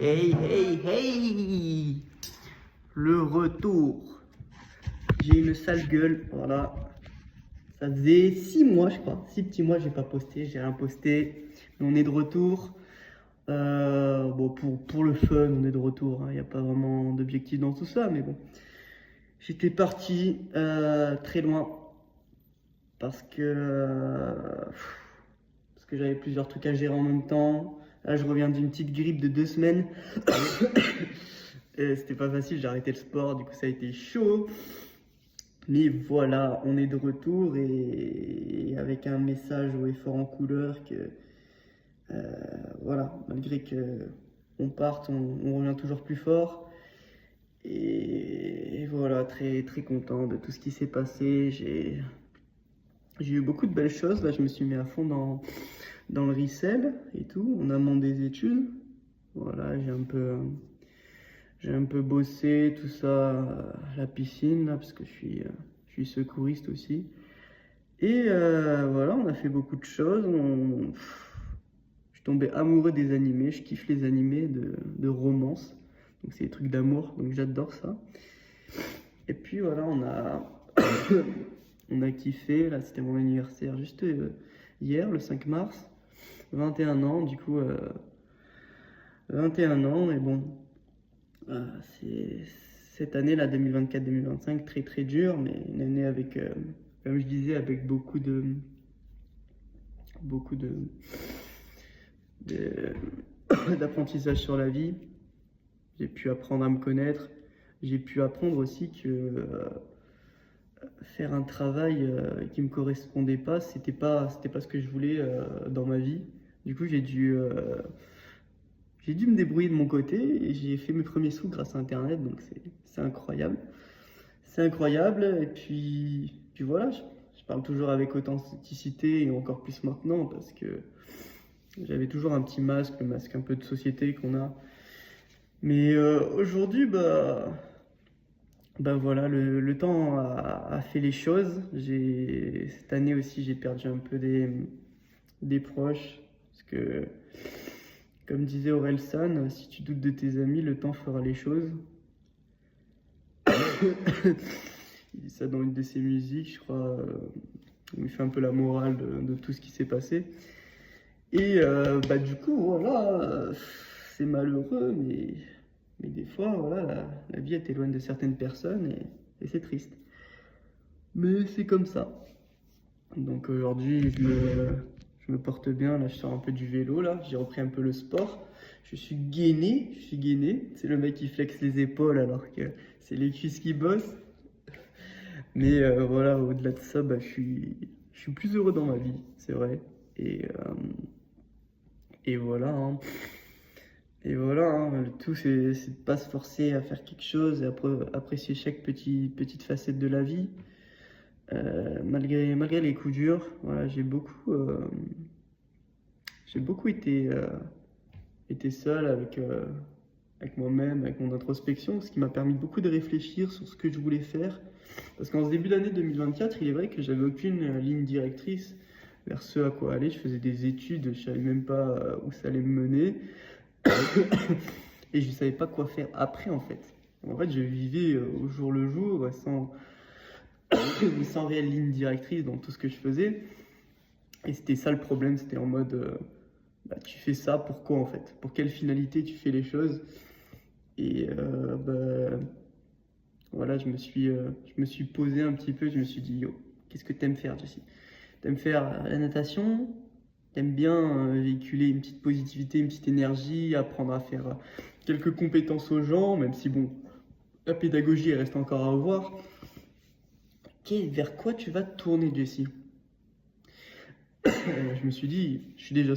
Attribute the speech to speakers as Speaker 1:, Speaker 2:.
Speaker 1: Hey, hey, hey! Le retour. J'ai une sale gueule, voilà. Ça faisait 6 mois, je crois. 6 petits mois, j'ai pas posté, j'ai rien posté. Mais on est de retour. Bon, pour le fun, on est de retour. Il n'y a pas vraiment d'objectif dans tout ça, mais bon. J'étais parti très loin parce que j'avais plusieurs trucs à gérer en même temps. Là, je reviens d'une petite grippe de 2 semaines. C'était pas facile, j'ai arrêté le sport, du coup ça a été chaud. Mais voilà, on est de retour et avec un message haut et fort en couleur que voilà, malgré que on parte, on revient toujours plus fort. Et voilà, très très content de tout ce qui s'est passé. J'ai eu beaucoup de belles choses. Là, je me suis mis à fond dans le resell et tout, en amont des études. Voilà, j'ai un peu bossé tout ça à la piscine, là, parce que je suis secouriste aussi. Et voilà, on a fait beaucoup de choses. Je suis tombé amoureux des animés. Je kiffe les animés de romance. Donc, c'est des trucs d'amour. Donc, j'adore ça. Et puis, voilà, on a kiffé. Là, c'était mon anniversaire juste hier, le 5 mars. 21 ans, du coup. 21 ans. Et bon, c'est cette année, là, 2024-2025, très très dure. Mais une année avec, comme je disais, avec beaucoup de- d'apprentissage sur la vie. J'ai pu apprendre à me connaître. J'ai pu apprendre aussi que faire un travail qui me correspondait pas, c'était pas ce que je voulais dans ma vie. Du coup, j'ai dû me débrouiller de mon côté et j'ai fait mes premiers sous grâce à Internet, donc c'est incroyable. C'est incroyable. Et puis voilà, je parle toujours avec authenticité et encore plus maintenant parce que j'avais toujours un petit masque, le masque un peu de société qu'on a. Mais aujourd'hui, bah voilà, le temps a fait les choses. Cette année aussi, j'ai perdu un peu des proches. Parce que, comme disait Orelsan, si tu doutes de tes amis, le temps fera les choses. Il dit ça dans une de ses musiques, je crois, où il fait un peu la morale de tout ce qui s'est passé. Et bah du coup, voilà, c'est malheureux, mais des fois, voilà, la vie elle t'éloigne de certaines personnes et c'est triste. Mais c'est comme ça. Donc aujourd'hui, je me porte bien, là je sors un peu du vélo, là, j'ai repris un peu le sport. Je suis gainé. C'est le mec qui flexe les épaules alors que c'est les cuisses qui bossent. Mais voilà, au-delà de ça, je suis plus heureux dans ma vie, c'est vrai. Et, euh, et voilà, hein. Et voilà, hein, le tout c'est de pas se forcer à faire quelque chose et apprécier chaque petite facette de la vie. Malgré les coups durs, voilà, j'ai beaucoup été seul avec moi-même, avec mon introspection, ce qui m'a permis beaucoup de réfléchir sur ce que je voulais faire. Parce qu'en ce début d'année 2024, il est vrai que j'avais aucune ligne directrice vers ce à quoi aller. Je faisais des études, je savais même pas où ça allait me mener. Et je savais pas quoi faire après en fait. En fait, je vivais au jour le jour, sans réelle ligne directrice dans tout ce que je faisais. Et c'était ça le problème, c'était en mode, tu fais ça, pourquoi en fait? Pour quelle finalité tu fais les choses? Et voilà, je me suis posé un petit peu, je me suis dit, yo, qu'est-ce que t'aimes faire, Jessie? T'aimes faire la natation? T'aimes bien véhiculer une petite positivité, une petite énergie, apprendre à faire quelques compétences aux gens, même si bon, la pédagogie elle reste encore à revoir. Vers quoi tu vas te tourner, Jessie? Je me suis dit, je suis déjà